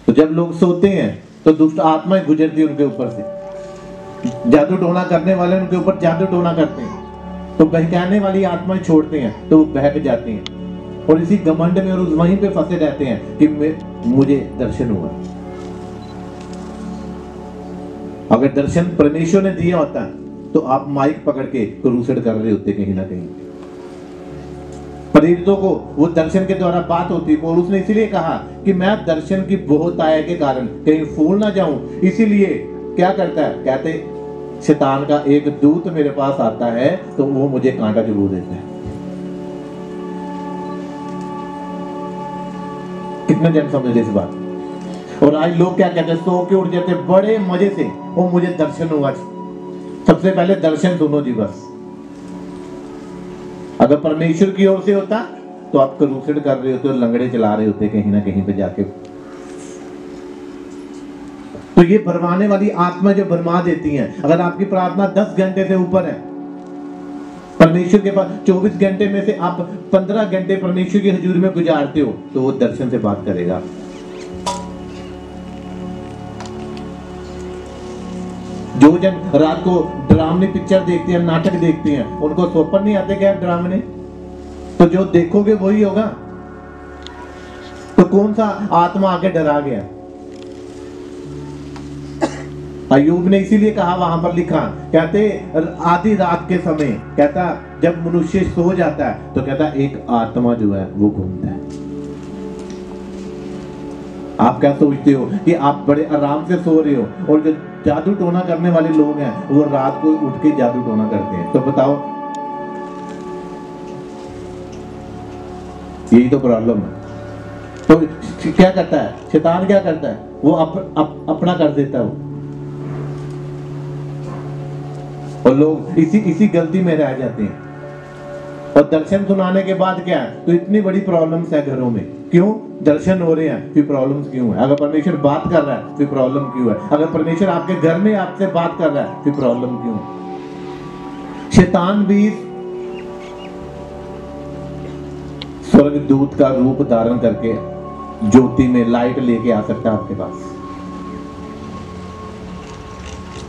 तो जब लोग सोते हैं तो दुष्ट आत्माएं गुजरती है उनके ऊपर से, जादू टोना करने वाले उनके ऊपर जादू टोना करते हैं, तो बहकाने वाली आत्माएं छोड़ते हैं तो वो बहक जाते हैं और इसी घमंड में और उस वहीं पे फंसे रहते हैं कि मुझे दर्शन हुआ। अगर दर्शन परमेश्वर ने दिया होता तो आप माइक पकड़ के क्रूसेड कर रहे होते कहीं ना कहीं। प्रेरितों को वो दर्शन के द्वारा बात होती। पौलुस ने इसीलिए कहा कि मैं दर्शन की बहुत आया के कारण कहीं फूल ना जाऊं, इसीलिए क्या करता है, कहते शैतान का एक दूत मेरे पास आता है तो वो मुझे कांटा चुभो देता है। कितने जन समझे इस बात। और आज लोग क्या कहते हैं, सो के उठ जाते बड़े मजे से, वो मुझे दर्शन हुआ। सबसे पहले दर्शन सुनो जी बस। अगर परमेश्वर की ओर से होता तो आप क्रूसेड कर रहे होते और लंगड़े चला रहे होते कहीं ना कहीं पे जाके। तो ये भरमाने वाली आत्मा जो भरमा देती है, अगर आपकी प्रार्थना 10 घंटे से ऊपर है परमेश्वर के पास, 24 घंटे में से आप 15 घंटे परमेश्वर की हजूरी में गुजारते हो तो वो दर्शन से बात करेगा। जो जन रात को ड्रामनी पिक्चर देखते हैं, नाटक देखते हैं, उनको स्वप्न नहीं आते क्या ड्रामने? तो जो देखोगे वही होगा। तो कौन सा आत्मा आके डरा गया? अय्यूब ने इसीलिए कहा, वहां पर लिखा, कहते आधी रात के समय, कहता जब मनुष्य सो जाता है तो कहता एक आत्मा जो है वो घूमता है। आप क्या सोचते हो कि आप बड़े आराम से सो रहे हो और जो जादू टोना करने वाले लोग हैं वो रात को उठ के जादू टोना करते हैं? तो बताओ, यही तो प्रॉब्लम है। तो क्या करता है शैतान, क्या करता है वो अपना कर देता है वो। और लोग इसी गलती में रह जाते हैं। और दर्शन सुनाने के बाद क्या है, तो इतनी बड़ी प्रॉब्लम्स है घरों में। क्यों? दर्शन हो रहे हैं फिर प्रॉब्लम्स क्यों है? अगर परमेश्वर बात कर रहा है फिर प्रॉब्लम क्यों है? अगर परमेश्वर आपके घर में आपसे बात कर रहा है फिर प्रॉब्लम क्यों है? शैतान भी स्वर्गदूत का रूप धारण करके ज्योति में लाइट लेके आ सकता है आपके पास।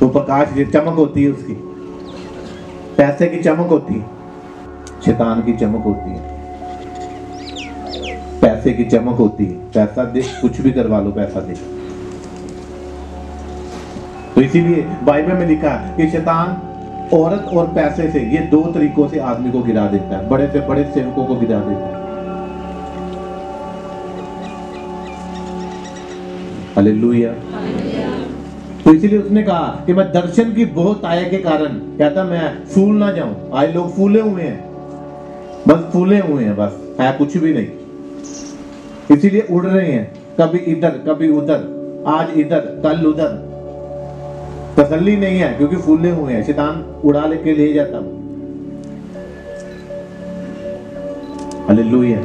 तो प्रकाश चमक होती है उसकी, पैसे की चमक होती है, शैतान की चमक होती है, पैसे की चमक होती है। पैसा दे, कुछ भी करवा लो, पैसा दे। तो इसीलिए बाइबल में लिखा है कि शैतान औरत और पैसे से, ये दो तरीकों से आदमी को गिरा देता है, बड़े से बड़े सेवकों को गिरा देता है। हालेलुया। तो इसीलिए उसने कहा कि मैं दर्शन की बहुत आया के कारण, कहता मैं फूल ना जाऊं। आज लोग फूले हुए हैं, बस फूले हुए हैं, बस है कुछ भी नहीं। इसीलिए उड़ रहे हैं, कभी इधर कभी उधर, आज इधर कल उधर। तसल्ली नहीं है क्योंकि फूले हुए हैं, शैतान उड़ा लेके ले जाता हूं। हालेलुया।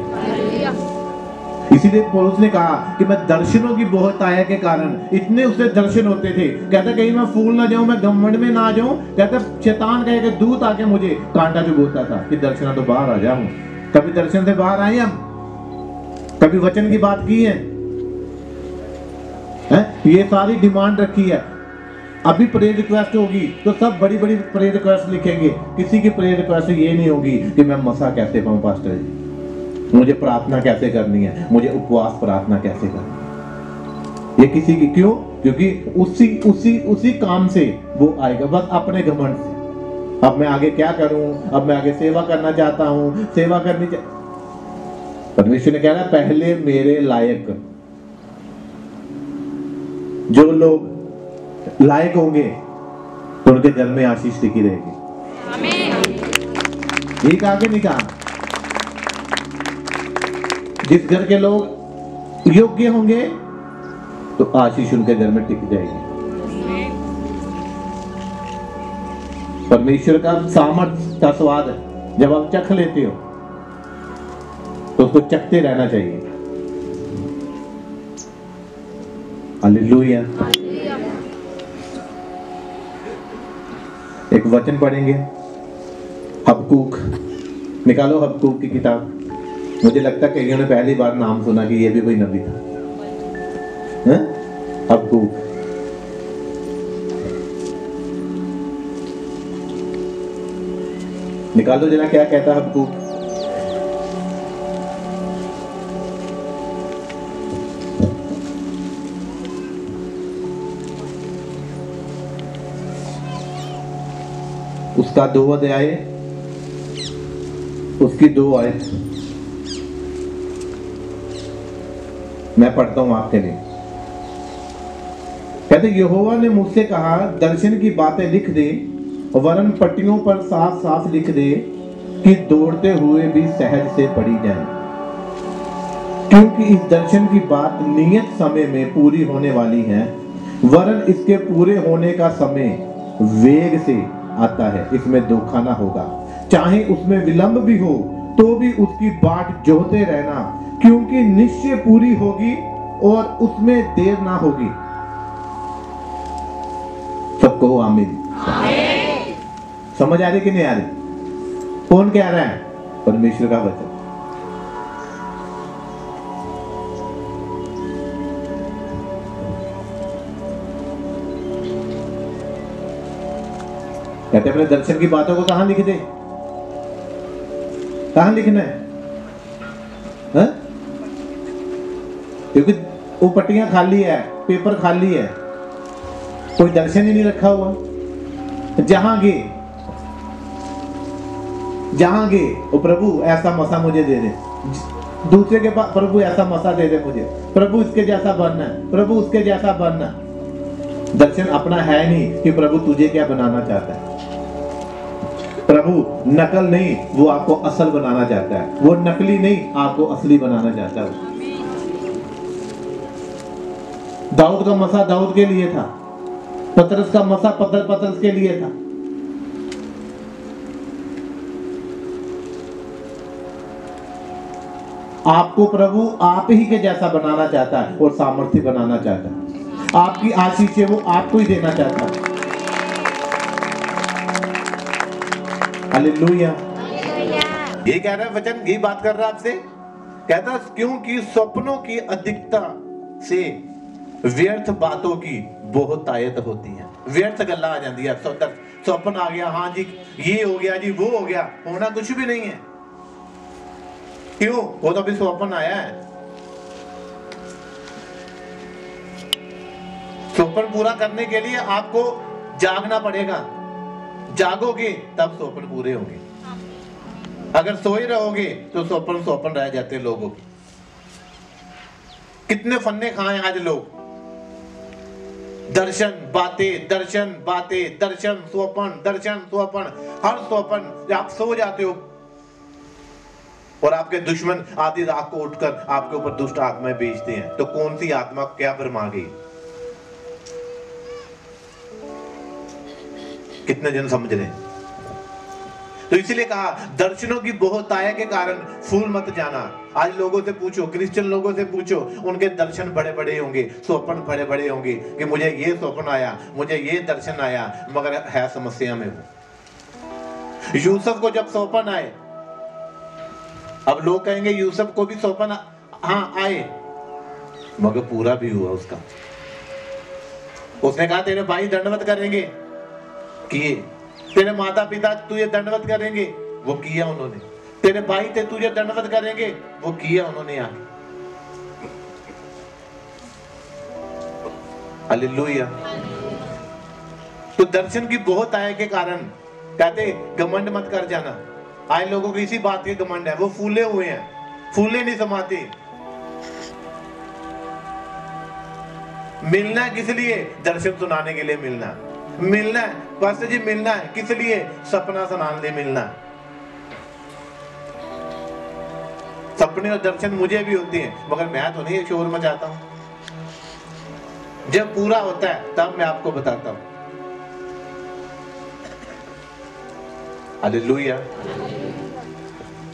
इसीलिए पौलुस ने कहा कि मैं दर्शनों की बहुत आया के कारण, इतने उसे दर्शन होते थे, कहता कहीं मैं फूल ना जाऊं, मैं घमंड में ना जाऊं। कहता शैतान का एक दूत आके मुझे कांटा चुभोता था कि दर्शन तो बाहर आ जाऊं। कभी दर्शन से बाहर आए हम? कभी वचन की बात की है? ये सारी डिमांड रखी है। अभी प्रेयर रिक्वेस्ट होगी तो सब बड़ी बड़ी प्रेयर रिक्वेस्ट लिखेंगे। किसी की प्रेयर रिक्वेस्ट ये नहीं होगी कि मैं मसा कैसे पाऊं पास्टर जी, मुझे प्रार्थना कैसे करनी है, मुझे उपवास प्रार्थना कैसे करनी है। ये किसी की क्यों? क्योंकि उसी काम से वो आएगा, बस अपने घमंड से। अब मैं आगे क्या करूं, अब मैं आगे सेवा करना चाहता हूं, सेवा करनी परमेश्वर ने कह रहा पहले मेरे लायक, जो लोग लायक होंगे तो उनके घर में आशीष टिकी रहेगी। ठीक आगे नहीं कहा, जिस घर के लोग योग्य होंगे तो आशीष उनके घर में टिक जाएगी। परमेश्वर का सामर्थ्य का स्वाद जब आप चख लेते हो तो उसको चखते रहना चाहिए। हालेलुया। एक वचन पढ़ेंगे, हबक्कूक, निकालो हबक्कूक की किताब। मुझे लगता है कईयों ने पहली बार नाम सुना कि ये भी कोई नबी था। हबक्कूक, निकालो जरा क्या कहता है हबक्कूक। उसका 2 अध्याय, उसकी 2 आयत मैं पढ़ता हूं आपके लिए। कहते यहोवा ने मुझसे कहा, दर्शन की बातें लिख दे, वरन पट्टियों पर साफ साफ लिख दे कि दौड़ते हुए भी सहज से पढ़ी जाए, क्योंकि इस दर्शन की बात नियत समय में पूरी होने वाली है, वरन इसके पूरे होने का समय वेग से आता है, इसमें धोखा ना होगा। चाहे उसमें विलंब भी हो तो भी उसकी बाट जोहते रहना, क्योंकि निश्चय पूरी होगी और उसमें देर ना होगी। सबको आमीन। समझ आ रही कि नहीं आ रही? कौन कह रहा है? परमेश्वर का वचन। कहते अपने दर्शन की बातों को कहां लिख दे? कहां लिखना है? क्योंकि वो पट्टियां खाली है, पेपर खाली है, कोई दर्शन ही नहीं रखा हुआ। जहां गए वो प्रभु ऐसा मसा मुझे दे दे, दूसरे के पास प्रभु ऐसा मसा दे दे मुझे, प्रभु इसके जैसा बनना है, प्रभु उसके जैसा बनना। दर्शन अपना है नहीं कि प्रभु तुझे क्या बनाना चाहता है। प्रभु नकल नहीं, वो आपको असल बनाना चाहता है। वो नकली नहीं, आपको असली बनाना चाहता है। दाऊद का मसा दाऊद के लिए था, पतरस का मसा पतरस के लिए था। आपको प्रभु आप ही के जैसा बनाना चाहता है और सामर्थ्य बनाना चाहता है। आपकी आशीष वो आपको ही देना चाहता है। हालेलुया। ये कह रहा है वचन, ये बात कर रहा है आपसे। कहता क्योंकि स्वप्नों की अधिकता से व्यर्थ बातों की बहुत आयत होती है। व्यर्थ गल्ला आ जाती है। स्वप्न आ गया, हाँ जी ये हो गया जी, वो हो गया, होना कुछ भी नहीं है। क्यों? वो तो अभी स्वप्न आया है। स्वप्न पूरा करने के लिए आपको जागना पड़ेगा। जागोगे तब स्वप्न पूरे होंगे। अगर सोए रहोगे तो स्वप्न रह जाते हैं लोगों के। कितने फन्ने खाए आज लोग। दर्शन बातें, दर्शन बातें, दर्शन स्वप्न, दर्शन स्वप्न। हर स्वप्न आप सो जाते हो और आपके दुश्मन आधी रात को उठकर आपके ऊपर दुष्ट आत्माएं भेजते हैं। तो कौन सी आत्मा क्या भरमा गई? कितने जन समझ रहे हैं? तो इसीलिए कहा दर्शनों की बहुत आया के कारण फूल मत जाना। आज लोगों से पूछो, क्रिश्चियन लोगों से पूछो, उनके दर्शन बड़े बड़े होंगे, स्वप्न बड़े बड़े होंगे कि मुझे ये स्वप्न आया, मुझे ये दर्शन आया, मगर है समस्या में वो। यूसुफ को जब स्वप्न आए, अब लोग कहेंगे यूसुफ को भी स्वप्न हाँ आए, मगर पूरा भी हुआ उसका। उसने कहा तेरे भाई दंडवत करेंगे, किए। तेरे माता पिता तुझे दंडवत करेंगे, वो किया उन्होंने। तेरे भाई थे तुझे दंडवत करेंगे, वो किया उन्होंने आगे। हालेलुया। तो दर्शन की बहुत आय के कारण कहते घमंड मत कर जाना। आज लोगों को इसी बात के घमंड है, वो फूले हुए हैं, फूले नहीं समाते। मिलना है किस लिए? दर्शन सुनाने के लिए मिलना। मिलना है बस जी, मिलना है किस लिए? सपना सुनाने लिए मिलना है। सपने और दर्शन मुझे भी होते हैं, मगर मैं तो नहीं शोर मचाता हूं। जब पूरा होता है तब मैं आपको बताता हूं। हालेलुया।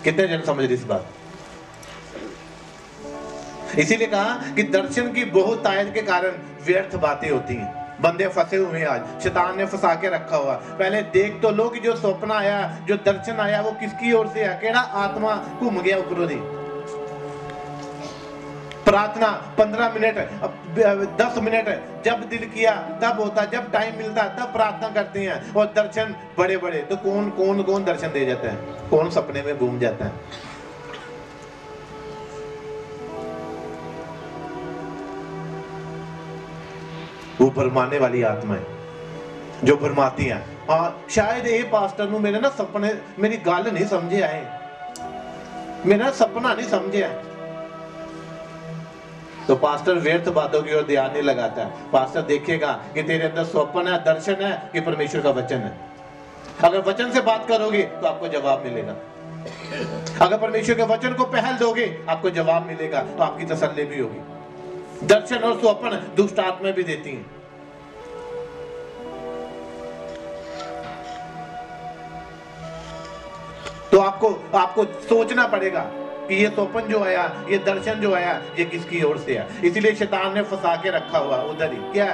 कितने जन समझ रहे इस बात? इसीलिए कहा कि दर्शन की बहुत आयत के कारण व्यर्थ बातें होती हैं। बंदे फंसे हुए हैं, आज शैतान ने फंसा के रखा हुआ। पहले देख तो लो कि जो स्वप्न आया, जो दर्शन आया, वो किसकी ओर से है, केड़ा आत्मा घूम गया ऊपरों दी। प्रार्थना 15 मिनट 10 मिनट जब दिल किया तब होता, जब टाइम मिलता तब प्रार्थना करते हैं। और दर्शन बड़े बड़े तो कौन कौन कौन दर्शन दे जाता है, कौन सपने में घूम जाता है। वो भरमाने वाली आत्मा है जो भरमाती है। शायद ये पास्टर नु मेरे ना सपने, मेरी गल नहीं समझे आए, मेरा सपना नहीं समझे आए, तो पास्टर व्यर्थ बातों की ओर ध्यान नहीं लगाता है। पास्टर देखेगा कि तेरे अंदर स्वप्न है, दर्शन है कि परमेश्वर का वचन है। अगर वचन से बात करोगे तो आपको जवाब मिलेगा, अगर परमेश्वर के वचन को पहल दोगे आपको जवाब मिलेगा, तो आपकी तसल्ली भी होगी। दर्शन और स्वप्न दुष्ट आत्मा भी देती हैं। तो आपको सोचना पड़ेगा कि ये स्वप्न जो आया, ये दर्शन जो आया, ये किसकी ओर से है। इसीलिए शैतान ने फंसा के रखा हुआ उधर ही। क्या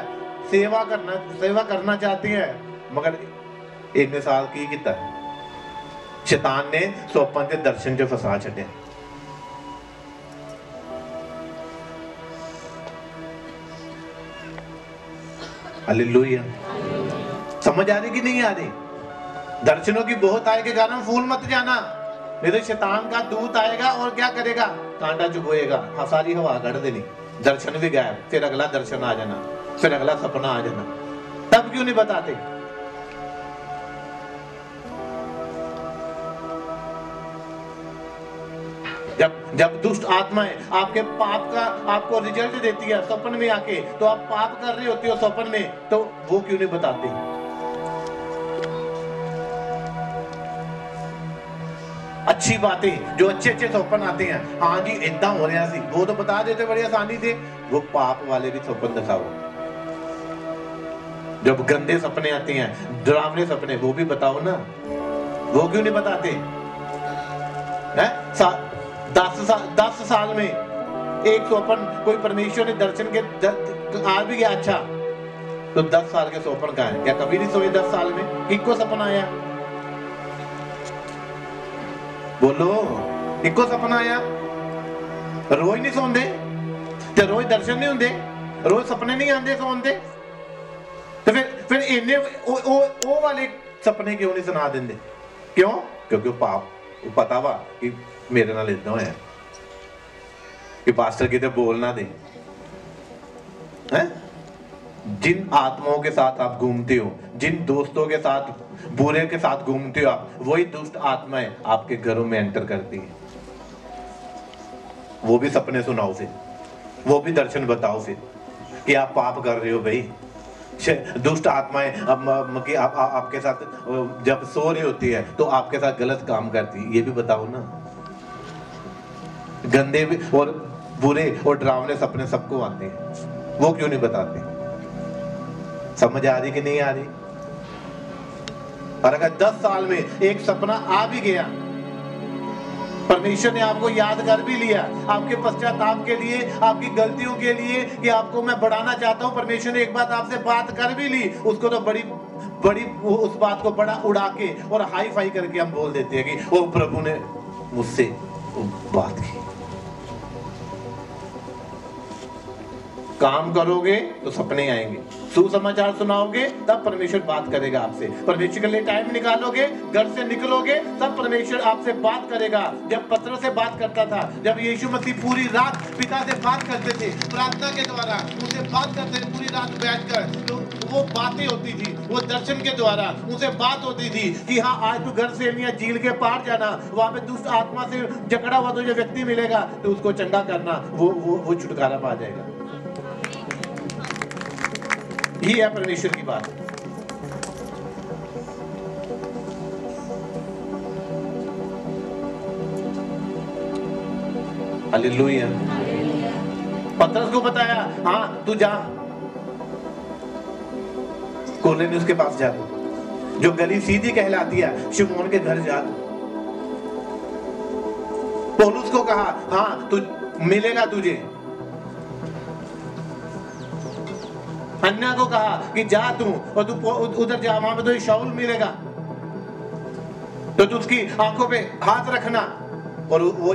सेवा करना चाहते हैं, मगर इतने साल की किता शैतान ने स्वप्न के दर्शन जो फंसा छड़े। हालेलुया। समझ आ रही कि नहीं आ रही? दर्शनों की बहुत आए के कारण फूल मत जाना, नहीं तो शैतान का दूत आएगा और क्या करेगा, कांटा चुभोएगा, सारी हवा गढ़ देनी, दर्शन भी गायब, फिर अगला दर्शन आ जाना, फिर अगला सपना आ जाना। तब क्यों नहीं बताते? जब दुष्ट आत्माएं आपके पाप का आपको रिजल्ट देती है स्वप्न में आके, तो आप पाप कर रहे होते हो स्वप्न में, तो वो क्यों नहीं बताते? अच्छी बातें जो अच्छे स्वप्न आते हैं, हाँ जी इतना हो रहा सी, वो तो बता देते बड़ी आसानी से। वो पाप वाले भी स्वप्न दिखाओ। जब गंदे सपने आते हैं, डरावने सपने, वो भी बताओ ना, वो क्यों नहीं बताते हैं? 10 साल में एक स्वप्न कोई परमेश्वर ने दर्शन के आ भी गया, अच्छा तो 10 साल के स्वप्न का है क्या? कभी नहीं सोए 10 साल में, इको सपना आया, बोलो इको सपना आया। रोज नहीं सोंदे ते रोज दर्शन नहीं होंगे, रोज सपने नहीं आते सोंदे, तो फिर इन्ने ओ वाले सपने क्यों नहीं सुना देंगे? क्यों? क्योंकि पाप पता वा कि मेरे नाल इतना होया कि पास्टर किते बोल ना दे। हैं? जिन आत्माओं के साथ आप घूमते हो, जिन दोस्तों के साथ बुरे के साथ घूमते हो आप, वही दुष्ट आत्माएं आपके घरों में एंटर करती है। वो भी सपने सुनाओ फिर, वो भी दर्शन बताओ फिर कि आप पाप कर रहे हो भाई। दुष्ट आत्माएं आपके साथ जब सो रही होती है तो आपके साथ गलत काम करती है, ये भी बताओ ना। गंदे और बुरे और डरावने सपने सबको आते हैं, वो क्यों नहीं बताते? समझ आ रही कि नहीं आ रही? और अगर 10 साल में एक सपना आ भी गया, परमेश्वर ने आपको याद कर भी लिया, आपके पश्चाताप के लिए, आपकी गलतियों के लिए कि आपको मैं बढ़ाना चाहता हूं, परमेश्वर ने एक बात आपसे बात कर भी ली, उसको तो बड़ी उस बात को बड़ा उड़ा के और हाई फाई करके हम बोल देते हैं कि ओ प्रभु ने मुझसे बात की। काम करोगे तो सपने आएंगे, सुसमाचार सुनाओगे तब परमेश्वर बात करेगा आपसे, परमेश्वर के लिए टाइम निकालोगे, घर से निकलोगे तब परमेश्वर आपसे बात करेगा। जब पत्रस से बात करता था, जब यीशु मसीह पूरी रात पिता से बात करते थे, प्रार्थना के द्वारा उनसे बात करते थे पूरी रात बैठकर, तो वो बातें होती थी, वो दर्शन के द्वारा उनसे बात होती थी कि हाँ आज तू घर से नहीं झील के पार जाना, वहां पे दुष्ट आत्मा से जकड़ा हुआ तुझे व्यक्ति मिलेगा, तो उसको चंगा करना, वो छुटकारा पा जाएगा। ही है परमेश्वर की बात। हालेलुया। पतरस को बताया, हाँ तू जा, कोरनेलियुस के पास जा, जो गली सीधी कहलाती है, शिमोन के घर जा। पौलुस को कहा, हाँ तू मिलेगा तुझे। अन्ना को कहा कि जा तू और तू उधर जा, वहां पे तो शाऊल मिलेगा, तो तू उसकी आंखों पे हाथ रखना और वो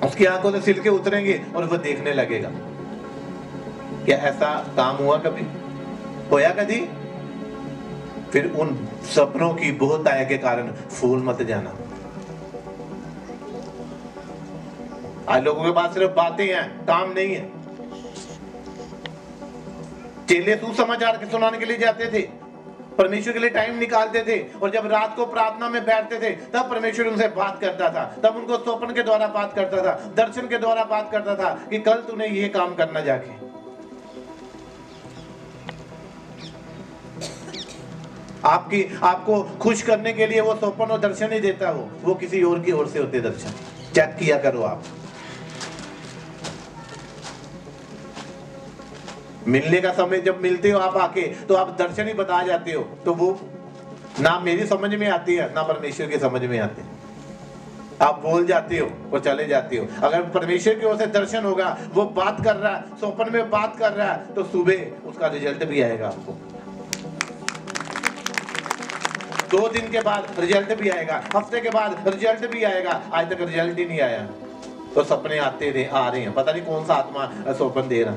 उसकी आंखों से सिलके उतरेंगे और वो देखने लगेगा। क्या ऐसा काम हुआ कभी? होया कभी? फिर उन सपनों की बहुत आय के कारण फूल मत जाना। आज लोगों के पास सिर्फ बातें हैं, काम नहीं है। चेले सुसमाचार के सुनाने के लिए जाते थे, परमेश्वर के लिए टाइम निकालते थे, और जब रात को प्रार्थना में बैठते थे तब परमेश्वर उनसे बात करता था, तब उनको स्वप्न के द्वारा बात करता था, दर्शन के द्वारा बात करता था कि कल तूने ये काम करना जाके। आपको खुश करने के लिए वो स्वप्न और दर्शन नहीं देता, वो किसी और की ओर से होते दर्शन। चेक किया करो आप। मिलने का समय जब मिलते हो आप आके, तो आप दर्शन ही बता जाते हो, तो वो ना मेरी समझ में आती है ना परमेश्वर की समझ में आती है। आप बोल जाते हो और चले जाते हो। अगर परमेश्वर की ओर से दर्शन होगा, वो बात कर रहा है, स्वप्न में बात कर रहा है, तो सुबह उसका रिजल्ट भी आएगा आपको। 2 दिन के बाद रिजल्ट भी आएगा, हफ्ते के बाद रिजल्ट भी आएगा। आज तक रिजल्ट ही नहीं आया, तो सपने आते थे, आ रहे हैं, पता नहीं कौन सा आत्मा स्वप्न दे रहा।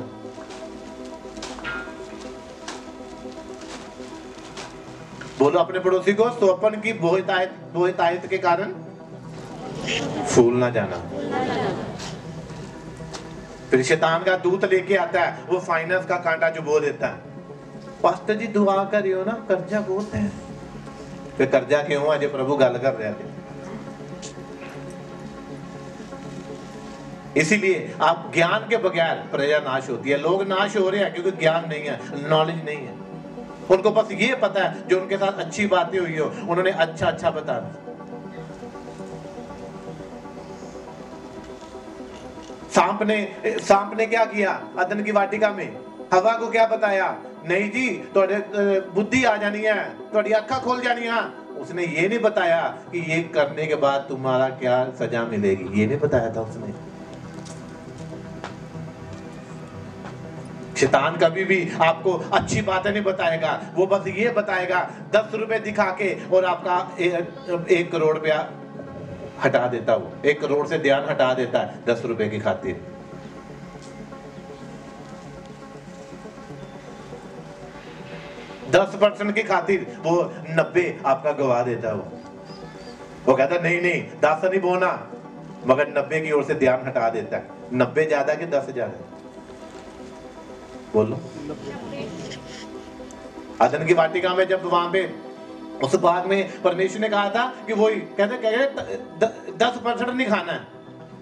बोलो अपने पड़ोसी को, स्वप्न की बहुतायत के कारण फूल ना जाना। फिर शैतान का दूत लेके आता है, वो फाइनेंस का कांटा चुभो देता है। पास्टर जी दुआ करियो ना, कर्जा बहुत है। फिर कर्जा क्यों? आज प्रभु गल कर रहे थे। इसीलिए आप ज्ञान के बगैर प्रजा नाश होती है। लोग नाश हो रहे हैं क्योंकि ज्ञान नहीं है, नॉलेज नहीं है। उनको बस ये पता है, जो उनके साथ अच्छी बातें हुई हो उन्होंने अच्छा अच्छा बताया। सांप ने क्या किया अदन की वाटिका में? हवा को क्या बताया? नहीं जी, थोड़े बुद्धि आ जानी है, थोड़ी अखा खोल जानी है। उसने ये नहीं बताया कि ये करने के बाद तुम्हारा क्या सजा मिलेगी, ये नहीं बताया था उसने। शैतान कभी भी आपको अच्छी बातें नहीं बताएगा, वो बस ये बताएगा 10 रुपए दिखा के, और आपका 1 करोड़ रुपया हटा देता। वो 1 करोड़ से ध्यान हटा देता है 10 रुपए की खातिर। दस 10% की खातिर वो 90 आपका गवा देता। वो कहता नहीं 10 नहीं बोना, मगर 90 की ओर से ध्यान हटा देता है। 90 ज्यादा कि 10 ज्यादा? बोलो। अदन की वाटिका में जब वहां पे उस बाग में परमेश्वर ने कहा था कि वही कहते 10% नहीं खाना है,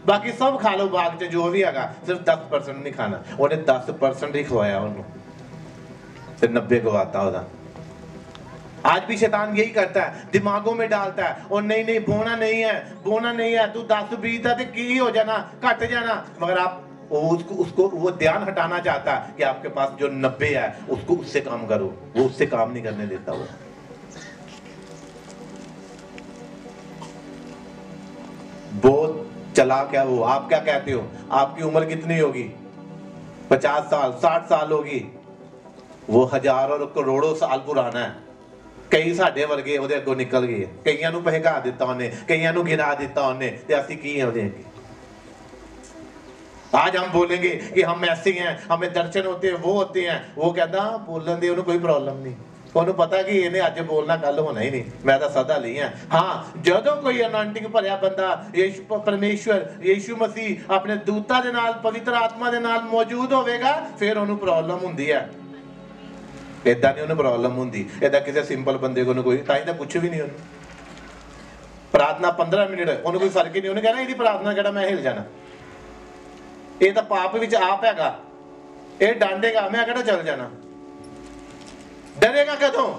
बाकी सब खा लो बाग से जो भी आगा, सिर्फ 10% नहीं खाना। उन्हें 10% ही खवाया उन्होंने, फिर 90 गवाता होता। आज भी शैतान यही करता है, दिमागों में डालता है, और नहीं बोना नहीं है, तू 10-20 है की हो जाना, घट जाना। मगर आप उसको वो ध्यान हटाना चाहता है कि आपके पास जो 90 है उसको उससे काम करो। वो उससे काम नहीं करने देता। वो बहुत चालाक है वो। आप क्या कहते हो? आपकी उम्र कितनी होगी? 50 साल 60 साल होगी। वो हजारों और करोड़ों साल पुराना है। कई साडे वर्गे ਉਹਦੇ ਅੱਗੋਂ निकल गए, कईयां ਨੂੰ ਬਹਿਕਾ ਦਿੱਤਾ ਉਹਨੇ, कईयां ਨੂੰ गिरा ਦਿੱਤਾ ਉਹਨੇ, ਤੇ ਅਸੀਂ ਕੀ ਹੈ ਉਹਦੇ ਅੱਗੇ? आज हम बोलेंगे कि हम ऐसे हैं, हमें दर्शन होते हैं, वो होते हैं। वो कहता बोलन दी कोई प्रॉब्लम नहीं, ਉਹਨੂੰ पता कि इन्हें अज बोलना कल होना ही नहीं, मैं तो सदा ਲਈ ਹਾਂ। हाँ ਜਦੋਂ कोई अनॉइंटिंग ਭਰਿਆ ਬੰਦਾ यीशु परमेश्वर यीशु मसीह अपने दूतां ਦੇ ਨਾਲ पवित्र आत्मा ਦੇ ਨਾਲ मौजूद ਹੋਵੇਗਾ, फिर ਉਹਨੂੰ प्रॉब्लम ਹੁੰਦੀ है। ਇਦਾਂ ਨਹੀਂ ਉਹਨੂੰ प्रॉब्लम ਹੁੰਦੀ। ਇਦਾਂ ਕਿਸੇ ਸਿੰਪਲ ਬੰਦੇ को कोई ਤਾਂ ਹੀ ਤਾਂ ਕੁਝ ਵੀ ਨਹੀਂ ਉਹਨੂੰ। प्रार्थना 15 मिनट ਉਹਨੂੰ कोई फर्क ही नहीं। ਉਹਨੇ कहना ਇਹਦੀ प्रार्थना ਕਿਹੜਾ मैं हिल जाना, ਇਹ ਤਾਂ ਪਾਪ ਵਿੱਚ ਆਪ ਹੈਗਾ, ਇਹ ਡਾਂਡੇਗਾ, ਮੈਂ ਕਿਹੜਾ ਚੱਲ ਜਾਣਾ। डरेगा कदों?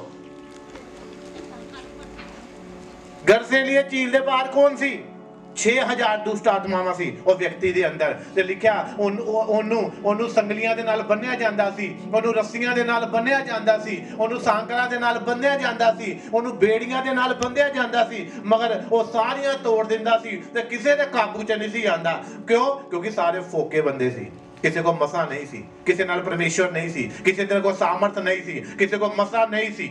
घर से लिए झील दे पार कौन सी 6000 दुष्ट आत्मावां सी ਉਹ ਵਿਅਕਤੀ ਦੇ ਅੰਦਰ, ਤੇ ਲਿਖਿਆ ਉਹਨੂੰ ਸੰਗਲੀਆਂ ਦੇ ਨਾਲ ਬੰਨਿਆ ਜਾਂਦਾ ਸੀ, ਉਹਨੂੰ ਰੱਸੀਆਂ ਦੇ ਨਾਲ ਬੰਨਿਆ ਜਾਂਦਾ ਸੀ, ਉਹਨੂੰ ਸਾਂਕਲਾਂ ਦੇ ਨਾਲ ਬੰਨਿਆ ਜਾਂਦਾ ਸੀ, ਉਹਨੂੰ ਬੇੜੀਆਂ ਦੇ ਨਾਲ ਬੰਨਿਆ ਜਾਂਦਾ ਸੀ, ਮਗਰ ਉਹ ਸਾਰੀਆਂ ਤੋੜ ਦਿੰਦਾ ਸੀ ਤੇ ਕਿਸੇ ਦੇ ਕਾਬੂ 'ਚ ਨਹੀਂ ਸੀ ਆਂਦਾ। ਕਿਉਂ? ਕਿਉਂਕਿ ਸਾਰੇ ਫੋਕੇ ਬੰਦੇ ਸੀ। किसी को मसा नहीं सी, किसी नाल परमेश्वर नहीं सी, किसी को सामर्थ नहीं सी, किसी को मसा नहीं सी।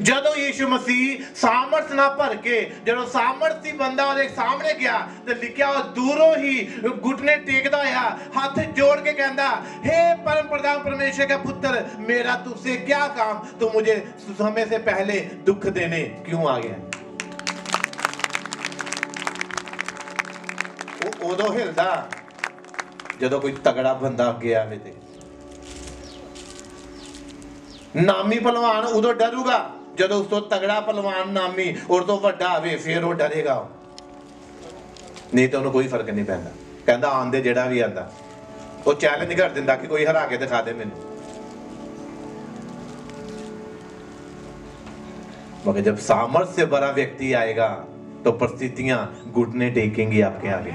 ਜਦੋਂ ਯੀਸ਼ੂ ਮਸੀਹ ਸਾਮਰਥ ਨਾਲ ਭਰ ਕੇ ਜਦੋਂ ਸਾਮਰਥੀ ਬੰਦਾ ਉਹਦੇ ਸਾਹਮਣੇ ਗਿਆ ਤੇ ਲਿਖਿਆ ਉਹ ਦੂਰੋਂ ਹੀ ਘੁਟਨੇ ਟੇਕਦਾ ਹੋਇਆ ਹੱਥ जोड़ के कहता, हे परम प्रधान परमेश्वर का पुत्र, मेरा तुझसे क्या काम, तू मुझे समय से पहले दुख देने क्यों आ गया। उदों हिलदा जदों कोई तगड़ा बंदा अगे आवे ते, नामी पहलवान उदों डरूगा जदों उस तो तगड़ा पहलवान नामी और तो वड्डा आवे, फिर वो डरेगा, नहीं तो उन्हें कोई फर्क नहीं पैंदा। कहता आंदे जेड़ा भी आंदा वो चैलेंज कर दिंदा कि कोई हरा के दिखा दे मैनू। मगर जब सामर्थ्य से बड़ा व्यक्ति आएगा तो परिस्थितियां घुटने टेकेंगी आपके आगे।